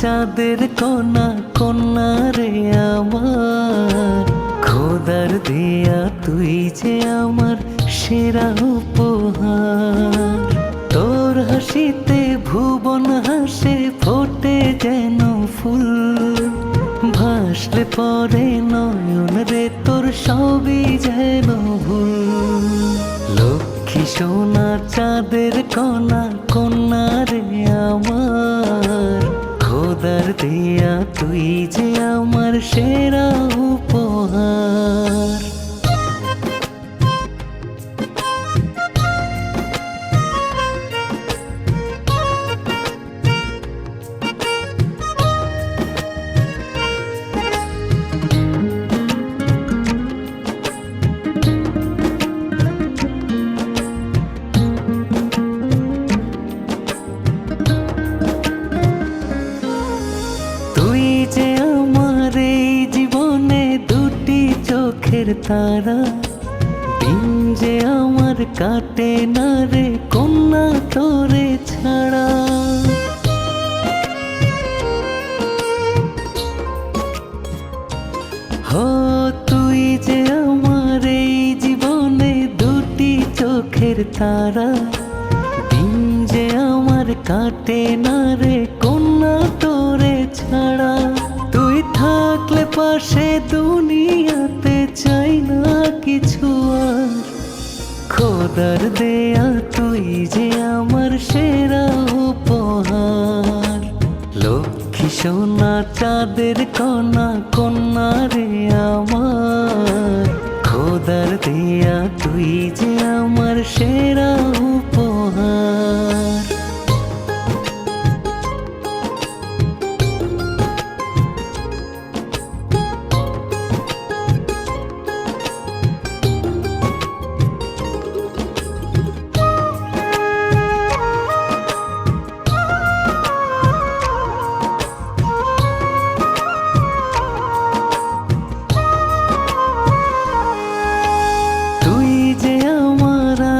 চাঁদের কণা কন্যা রে আমার, খোদার দেয়া তুই যে আমার সেরা উপহার। তোর হাসিতে ভুবন হাসে ফোটে যেন ফুল, ভাসলে পরে নয়ন রে তোর সবই যেন ভুল। লক্ষ্মী সোনা চাঁদের কণা কন্যা রে আমার, খোদার দেয়া তুই যে আমার সেরা উপহার। তুই যে আমার এই জীবনে দুটি চোখের তারা, দিন যে আমার কাটে না রে কন্যা তোরে ছাড়া। হো তুই যে আমার এই জীবনে দুটি চোখের তারা, দিন যে আমার কাটে না রে কন্যা তোরে ছাড়া। তুই থাকলে পাশে দুনিয়াতে চাই না কিছু আর, খোদার দেয়া তুই যে আমার সেরা উপহার। লক্ষ্মী সোনা চাঁদের কণা কন্যা রে আমার, খোদার দেয়া তুই যে আমার সেরা উপহার।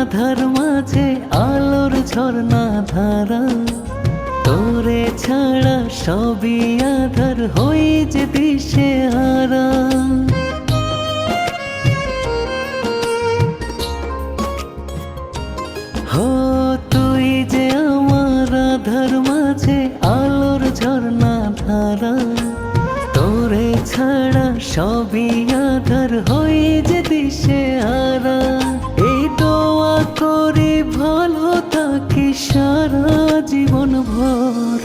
আধার মাঝে আলোর ঝর্ণা ধারা, তোরে ছাড়া সবই আধার হই যে দিশে হারা। হো তুই যে আমার আধার মাঝে আলোর ঝর্ণা ধারা, তোরে ছাড়া সবই আধার হই যে দিশে হারা। এই দোয়া করি ভালো থাকি সারা জীবন ভর,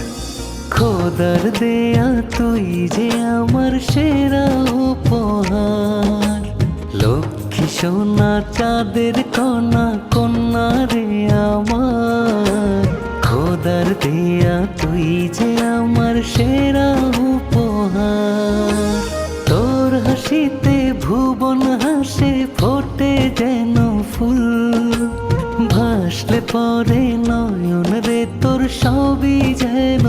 খোদার দেয়া তুই যে আমার সেরা উপহার। লক্ষ্মী সোনা চাঁদের কণা কন্যা রে আমার, খোদার দেয়া তুই যে আমার সেরা উপহার। তোর হাসিতে ভুবন হাসে ফোটে যেন ফুল, ভাসলে পরে নয়ন রে তোর সবই যেন